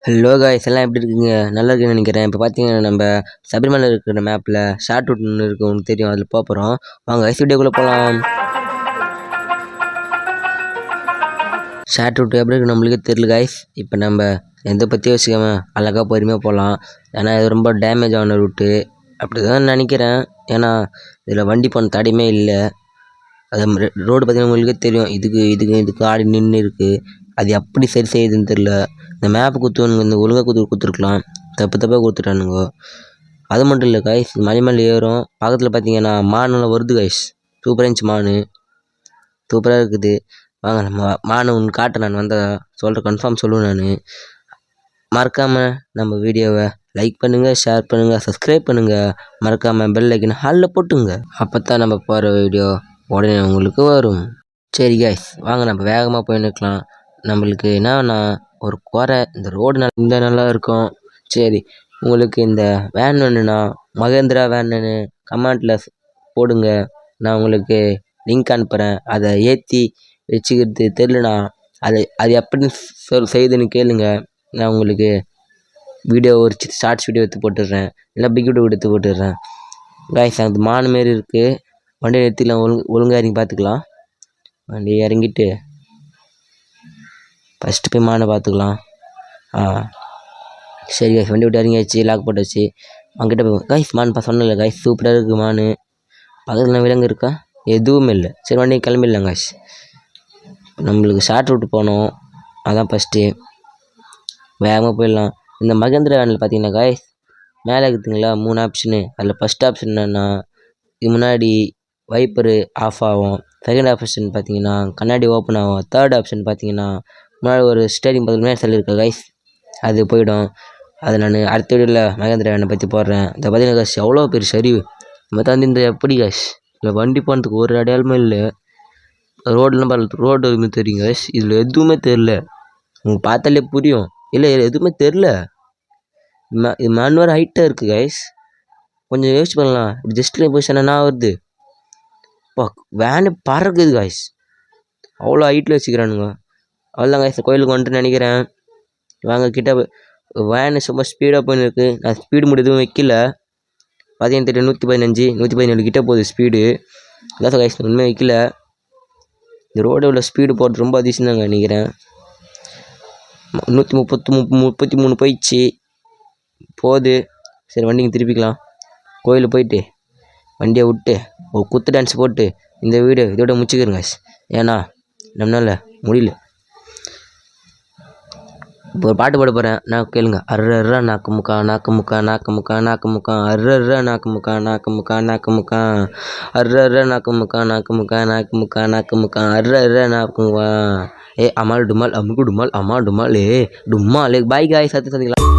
Hello guys எல்லாம் எப்படி இருக்கீங்க? நல்லா இருக்குன்னு நினைக்கிறேன். இப்போ பார்த்தீங்கன்னா நம்ம சபரிமலை இருக்கிற மேப்பில் ஷார்ட் ரூட் ஒன்று இருக்குது, உங்களுக்கு தெரியும். அதில் போகிறோம். வாங்க ஐஸ் வீடியோக்குள்ளே போகலாம். ஷார்ட் ரூட் எப்படி இருக்குது நம்மளுக்கே தெரியல காய்ஸ். இப்போ நம்ம எந்த பற்றியும் வச்சுக்காம அழகாக பொறுமையாக போகலாம். ஏன்னா இது ரொம்ப டேமேஜ் ஆன ரூட்டு அப்படி தான் நினைக்கிறேன். ஏன்னா இதில் வண்டி போன தடையுமே இல்லை. அது ரோடு பார்த்தீங்கன்னா உங்களுக்கே தெரியும். இதுக்கு ஆடி நின்று இருக்குது. அது எப்படி சரி செய்யுதுன்னு தெரில. இந்த மேப்பு இந்த ஒழுங்காக கொடுத்துருக்கலாம். தப்பாக கொடுத்துட்டானுங்க. அது மட்டும் இல்லை காய்ஸ், மலை மேலே ஏறும். பக்கத்தில் பார்த்தீங்கன்னா மானெல்லாம் வருது காய்ஸ். சூப்பராக இருந்துச்சு மானு, சூப்பராக இருக்குது. வாங்க நம்ம மானு ஒன்று காட்ட நான் வந்தால் சொல்கிறேன், கன்ஃபார்ம் சொல்லுவேன். நான் மறக்காமல் நம்ம வீடியோவை லைக் பண்ணுங்கள், ஷேர் பண்ணுங்கள், சப்ஸ்கிரைப் பண்ணுங்கள். மறக்காமல் பெல் ஐக்கன் ஹாலில் போட்டுங்க. அப்போ தான் நம்ம போகிற வீடியோ உடனே உங்களுக்கு வரும். சரி காய்ஸ், வாங்க நம்ம வேகமாக போய் நிற்கலாம். நம்மளுக்கு என்னன்னா ஒரு குறை, இந்த ரோடு நல்லா இருக்கும். சரி, உங்களுக்கு இந்த வேன் வேணுன்னா மகேந்திரா வேன்னு கமெண்ட்டில் போடுங்க. நான் உங்களுக்கு லிங்க் அனுப்புகிறேன். அதை ஏற்றி வச்சுக்கிறது தெரியலனா அது எப்படி செய்யுதுன்னு கேளுங்க. நான் உங்களுக்கு வீடியோ ஒரு ஷார்ட்ஸ் வீடியோ எடுத்து போட்டுடுறேன், இல்லை பிக் வீடியோ எடுத்து போட்டுடுறேன். காய்ஸ் அது மான் மாரி இருக்குது. வண்டியை நிறுத்திக்கலாம், ஒழுங்காக இறங்கி பார்த்துக்கலாம். வண்டி இறங்கிட்டு ஃபஸ்ட்டு போய் மானை பார்த்துக்கலாம். சரி காய்ஸ், வண்டி விட்டு இறங்கியாச்சு, லாக் போட்டாச்சு. அவங்ககிட்ட போய் காய்ஸ் மான் சொன்னல காய்ஸ், சூப்பராக இருக்குது மான். பக்கத்தில் விலங்கு இருக்கா? எதுவுமே இல்லை. சரி வண்டி கிளம்பிடலாம் காய்ஸ். நம்மளுக்கு ஷார்ட் ரூட்டு போகணும், அதான் ஃபஸ்ட்டு. வேகமாக போயிடலாம். இந்த மகேந்திரா வேனில் பார்த்தீங்கன்னா காய்ஸ் மேலே இருக்குதுங்களா 3 ஆப்ஷனு. அதில் ஃபஸ்ட் ஆப்ஷன் என்னென்னா இது முன்னாடி வைப்பரு ஆஃப் ஆகும். செகண்ட் ஆப்ஷன் பார்த்தீங்கன்னா கண்ணாடி ஓப்பன் ஆகும். தேர்ட் ஆப்ஷன் பார்த்தீங்கன்னா முன்னாடி ஒரு ஸ்டேரிங் முன்னாடி சொல்லியிருக்கா காய்ஸ், அது போயிடும். அதை நான் அடுத்த வீடியோவில் மகேந்திரா வேனை பற்றி போடுறேன். இதை பார்த்தீங்கன்னா காய்ஸ் எவ்வளோ பெரிய சரிவு. நம்ம வந்து இந்த எப்படி காய்ஸ் இல்லை வண்டி போனதுக்கு ஒரு அடையாளமே இல்லை. ரோடெலாம் பார்த்து ரோடு எதுவுமே தெரியும் காய்ஸ், இதில் எதுவுமே தெரில. உங்களுக்கு பார்த்தாலே புரியும். இல்லை எதுவுமே தெரில. இது மண் வர ஹைட்டாக இருக்குது காய்ஸ். கொஞ்சம் யோசிச்சு பண்ணலாம். இப்படி ஜஸ்ட்டில் பொசிஷன் என்ன வருது. இப்போ வேனு பறக்குது காய்ஸ், அவ்வளோ ஹைட்டில் வச்சுக்கிறானுங்க. அவ்வளோதான் காய்ஸ், கோயிலுக்கு வந்துட்டு நினைக்கிறேன். வாங்க கிட்ட வேனு சும்மா ஸ்பீடாக போயின்னு இருக்குது. நான் ஸ்பீடு மட்டும் எதுவும் வைக்கல. பார்த்தீங்கன்னா 115 117 கிட்டே போகுது ஸ்பீடு. அதான் காய்ஸ் உண்மையாக வைக்கல. இந்த ரோடு உள்ள ஸ்பீடு போட்டு ரொம்ப அதிசயம் தாங்க நினைக்கிறேன். 133 போயிடுச்சு போகுது. சரி வண்டிக்கு திருப்பிக்கலாம். கோயிலுக்கு போயிட்டு வண்டியை விட்டு ஒரு குத்து டான்ஸ் போட்டு இந்த வீடியோ இதோட முடிச்சுக்கிறேங்க. ஏன்னா நம்மளால் முடியல. இப்போ ஒரு பாட்டு பாட போகிறேன், நான் கேளுங்க. அர்ரா நாக்கு முக்கா நாக்கு முக்கா நாக்கு முக்கா நாக்கு முக்கா அர்ரா நாக்கு முக்கா நாக்கு முக்கா நாக்கு முக்கா அர்ரா நாக்கு முக்கா நாக்கு முக்கா நாக்கு முக்கா நாக்கு முக்கா அர்ரா நாக்கு முக்கா. அமால் டுமால் அமுக்கு டுமால் அம்மா டுமால் டும்மாலே. பாய் காய், சத்து சந்திக்கலாம்.